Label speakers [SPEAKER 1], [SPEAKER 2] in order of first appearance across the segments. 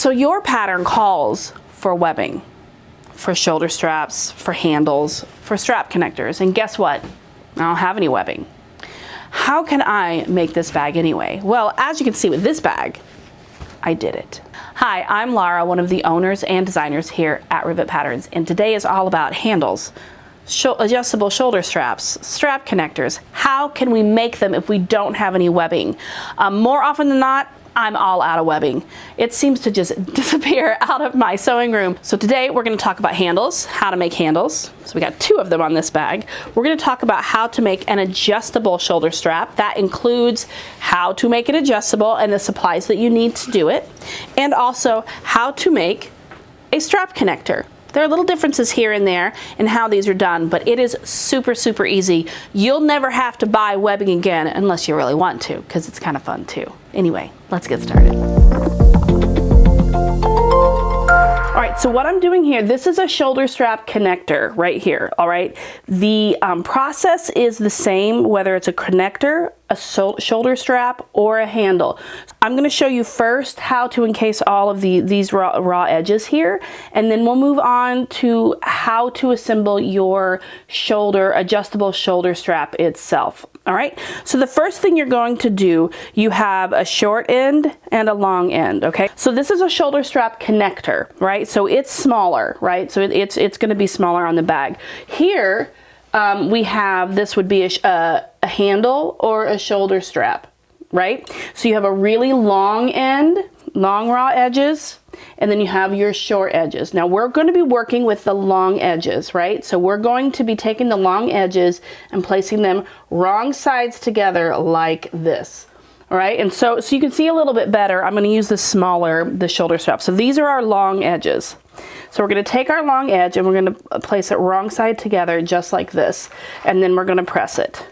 [SPEAKER 1] So your pattern calls for webbing, for shoulder straps, for handles, for strap connectors, and guess what? I don't have any webbing. How can I make this bag anyway? Well, as you can see with this bag, I did it. Hi, I'm Lara, one of the owners and designers here at Rivet Patterns, and today is all about handles, adjustable shoulder straps, strap connectors. How can we make them if we don't have any webbing? More often than not, I'm all out of webbing. It seems to just disappear out of my sewing room. So today we're gonna talk about handles, how to make handles. So we got 2 of them on this bag. We're gonna talk about how to make an adjustable shoulder strap. That includes how to make it adjustable and the supplies that you need to do it. And also how to make a strap connector. There are little differences here and there in how these are done, but it is super, super easy. You'll never have to buy webbing again unless you really want to, because it's kind of fun too. Anyway, let's get started. All right, so what I'm doing here, this is a shoulder strap connector right here, all right? The process is the same, whether it's a connector, a shoulder strap, or a handle. I'm gonna show you first how to encase all of these raw edges here, and then we'll move on to how to assemble your adjustable shoulder strap itself. All right, so the first thing you're going to do, you have a short end and a long end, okay? So this is a shoulder strap connector, right? So it's smaller, right? So it's gonna be smaller on the bag. Here, we have, this would be a handle or a shoulder strap, right? So you have a really long end, long raw edges, and then you have your short edges. Now we're going to be working with the long edges, right? So we're going to be taking the long edges and placing them wrong sides together like this. All right, and so you can see a little bit better. I'm going to use the shoulder strap. So these are our long edges. So we're going to take our long edge and we're going to place it wrong side together just like this, and then we're going to press it.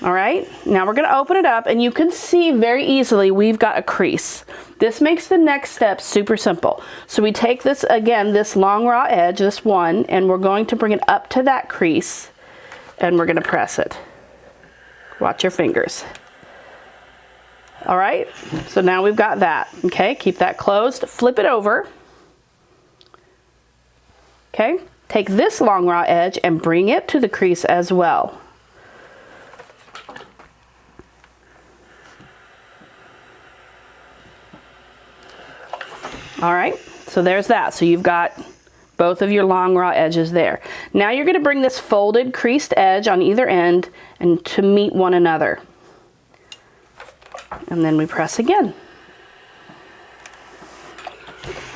[SPEAKER 1] All right, now we're going to open it up, and you can see very easily we've got a crease. This makes the next step super simple. So we take this, again, this long raw edge, this one, and we're going to bring it up to that crease, and we're going to press it. Watch your fingers. All right, so now we've got that, okay? Keep that closed, flip it over, okay? Take this long raw edge and bring it to the crease as well. All right, so there's that. So you've got both of your long raw edges there. Now you're going to bring this folded creased edge on either end and to meet one another. And then we press again.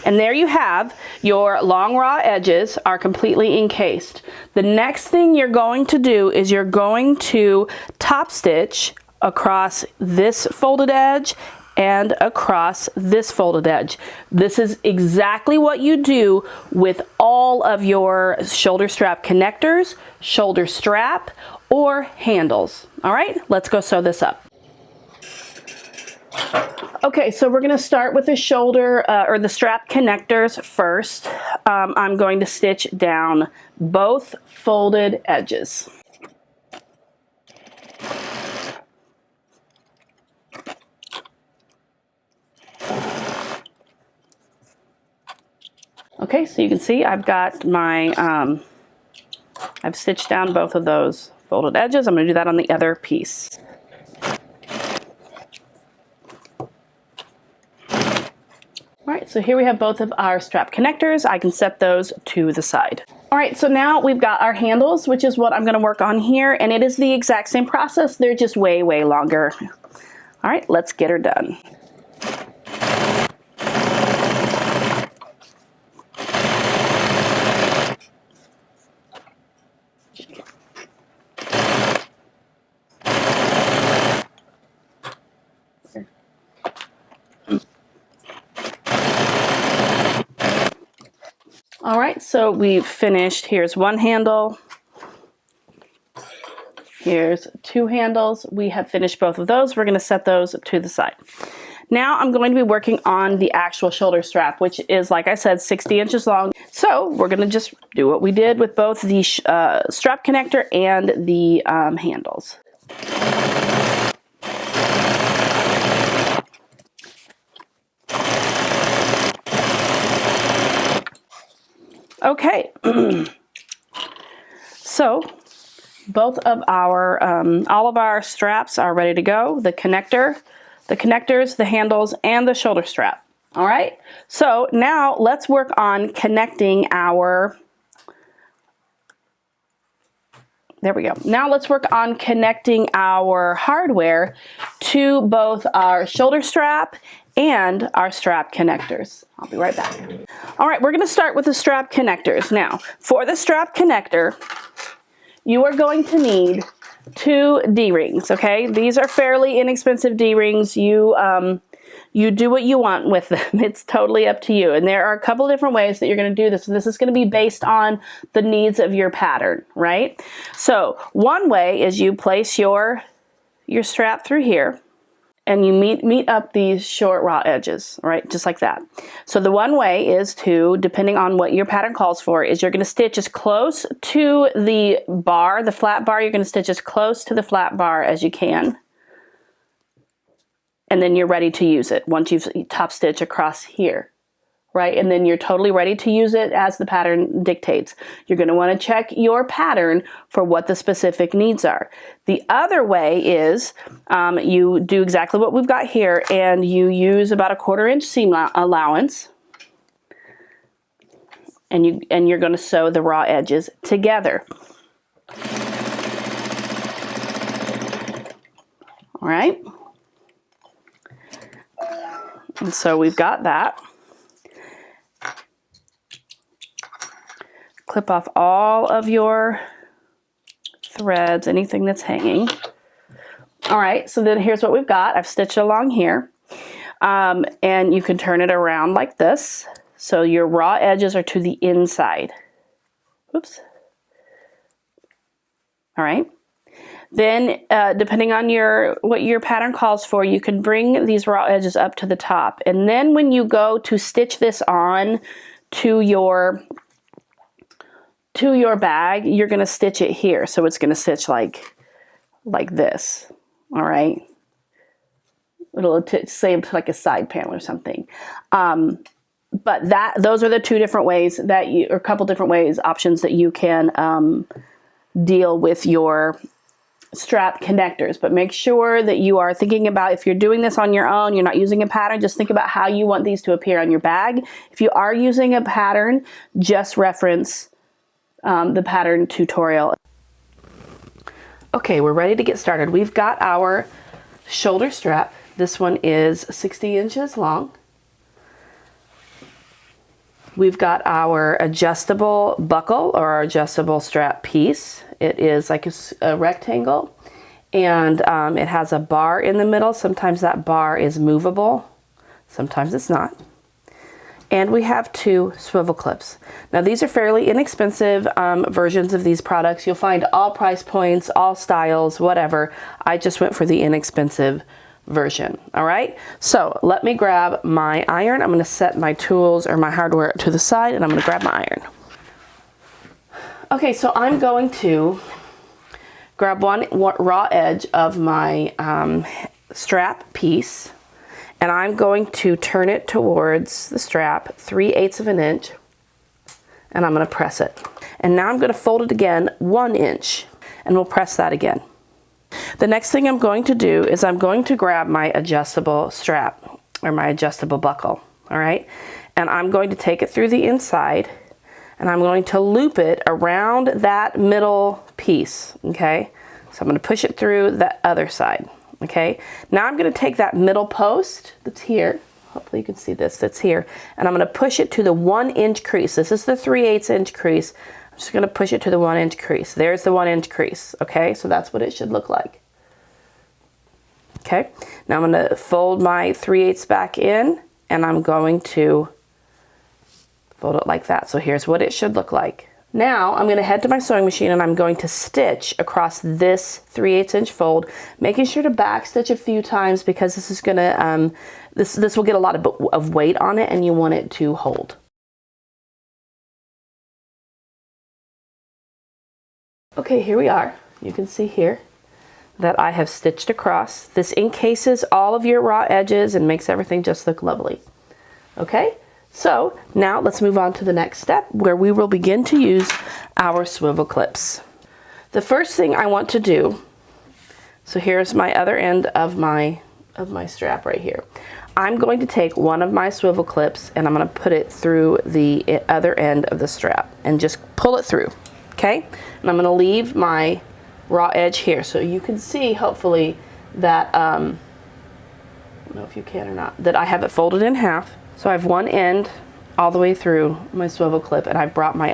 [SPEAKER 1] And there you have your long raw edges are completely encased. The next thing you're going to do is you're going to top stitch across this folded edge and across this folded edge. This is exactly what you do with all of your shoulder strap connectors, shoulder strap, or handles. All right, let's go sew this up. Okay, so we're gonna start with the shoulder or the strap connectors first. I'm going to stitch down both folded edges. Okay, so you can see I've got my, I've stitched down both of those folded edges. I'm going to do that on the other piece. All right, so here we have both of our strap connectors. I can set those to the side. All right, so now we've got our handles, which is what I'm going to work on here, and it is the exact same process. They're just way, way longer. All right, let's get her done. All right, so we've finished. Here's one handle. Here's 2 handles. We have finished both of those. We're going to set those to the side. Now I'm going to be working on the actual shoulder strap, which is, like I said, 60 inches long. So we're going to just do what we did with both the strap connector and the handles. Okay, so both of our, all of our straps are ready to go. The connectors, the handles, and the shoulder strap. All right, so now let's work on connecting our, there we go. Now let's work on connecting our hardware to both our shoulder strap and our strap connectors. I'll be right back. All right, we're gonna start with the strap connectors. Now, for the strap connector, you are going to need 2 D-rings, okay? These are fairly inexpensive D-rings. You do what you want with them. It's totally up to you. And there are a couple different ways that you're gonna do this. And this is gonna be based on the needs of your pattern, right? So one way is you place your strap through here, and you meet up these short raw edges, right? Just like that. So the one way is to, depending on what your pattern calls for, is you're gonna stitch as close to the bar, the flat bar, you're gonna stitch as close to the flat bar as you can. And then you're ready to use it once you've top stitch across here, right? And then you're totally ready to use it as the pattern dictates. You're gonna wanna check your pattern for what the specific needs are. The other way is you do exactly what we've got here, and you use about a 1/4 inch seam allowance, and you're gonna sew the raw edges together. All right? And so we've got that. Clip off all of your threads, anything that's hanging. All right, so then here's what we've got. I've stitched along here, and you can turn it around like this. So your raw edges are to the inside. Oops. All right. Then, depending on what your pattern calls for, you can bring these raw edges up to the top. And then when you go to stitch this on to your bag, you're going to stitch it here. So it's going to stitch like this. All right. It'll say like a side panel or something. But those are the 2 different ways that or a couple different ways, options that you can deal with your strap connectors. But make sure that you are thinking about, if you're doing this on your own, you're not using a pattern, just think about how you want these to appear on your bag. If you are using a pattern, just reference the pattern tutorial. Okay, we're ready to get started. We've got our shoulder strap. This one is 60 inches long. We've got our adjustable buckle or our adjustable strap piece. It is like a rectangle, and it has a bar in the middle. Sometimes that bar is movable, sometimes it's not. And we have 2 swivel clips. Now these are fairly inexpensive versions of these products. You'll find all price points, all styles, whatever. I just went for the inexpensive version. All right, so let me grab my iron. I'm going to set my tools or my hardware to the side, and I'm going to grab my iron. Okay, so I'm going to grab one raw edge of my strap piece, and I'm going to turn it towards the strap 3/8 of an inch, and I'm going to press it. And now I'm going to fold it again 1 inch, and we'll press that again. The next thing I'm going to do is I'm going to grab my adjustable strap or my adjustable buckle, all right? And I'm going to take it through the inside, and I'm going to loop it around that middle piece, okay? So I'm going to push it through the other side, okay? Now I'm going to take that middle post that's here, hopefully you can see this, that's here, and I'm going to push it to the 1 inch crease. This is the 3/8 inch crease. I'm just going to push it to the 1 inch crease. There's the 1 inch crease, okay? So that's what it should look like. Okay, now I'm going to fold my 3/8 back in, and I'm going to fold it like that. So here's what it should look like. Now I'm going to head to my sewing machine, and I'm going to stitch across this 3/8 inch fold, making sure to back stitch a few times, because this is going to this will get a lot of weight on it, and you want it to hold. Okay, here we are. You can see here that I have stitched across. This encases all of your raw edges and makes everything just look lovely. Okay, So now let's move on to the next step where we will begin to use our swivel clips. The first thing I want to do, so here's my other end of my strap right here. I'm going to take one of my swivel clips and I'm going to put it through the other end of the strap and just pull it through, okay? And I'm going to leave my raw edge here so you can see, hopefully, that, I don't know if you can or not, that I have it folded in half. So I have one end all the way through my swivel clip and I've brought my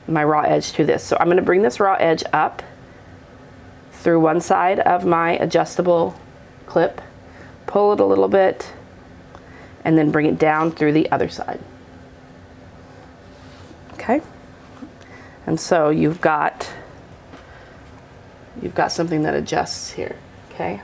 [SPEAKER 1] raw edge to this. So I'm going to bring this raw edge up through one side of my adjustable clip, pull it a little bit, and then bring it down through the other side. Okay? And so you've got something that adjusts here, okay?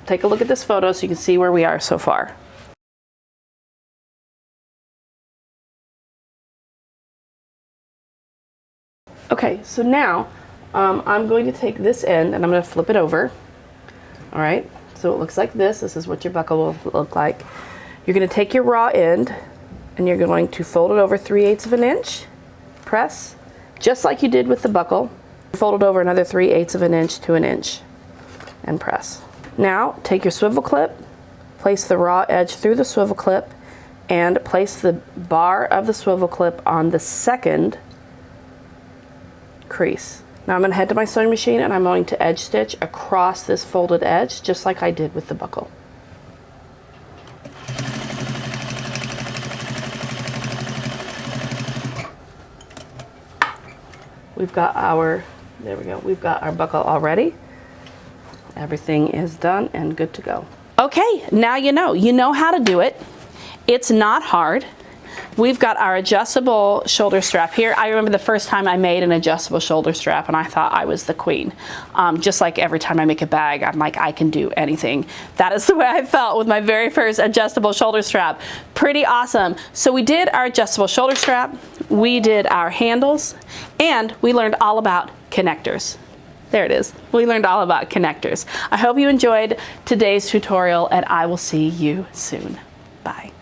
[SPEAKER 1] Take a look at this photo so you can see where we are so far. Okay, so now I'm going to take this end and I'm going to flip it over. All right, so it looks like this. This is what your buckle will look like. You're going to take your raw end and you're going to fold it over 3/8 of an inch, press, just like you did with the buckle. Fold it over another 3/8 of an inch to an inch and press. Now take your swivel clip, place the raw edge through the swivel clip, and place the bar of the swivel clip on the second crease. Now I'm going to head to my sewing machine and I'm going to edge stitch across this folded edge just like I did with the buckle. We've got our, there we go, we've got our buckle already. Everything is done and good to go. Okay, now you know how to do it. It's not hard. We've got our adjustable shoulder strap here. I remember the first time I made an adjustable shoulder strap and I thought I was the queen. Just like every time I make a bag, I'm like, I can do anything. That is the way I felt with my very first adjustable shoulder strap. Pretty awesome. So we did our adjustable shoulder strap, we did our handles, and we learned all about connectors. There it is. We learned all about connectors. I hope you enjoyed today's tutorial and I will see you soon. Bye.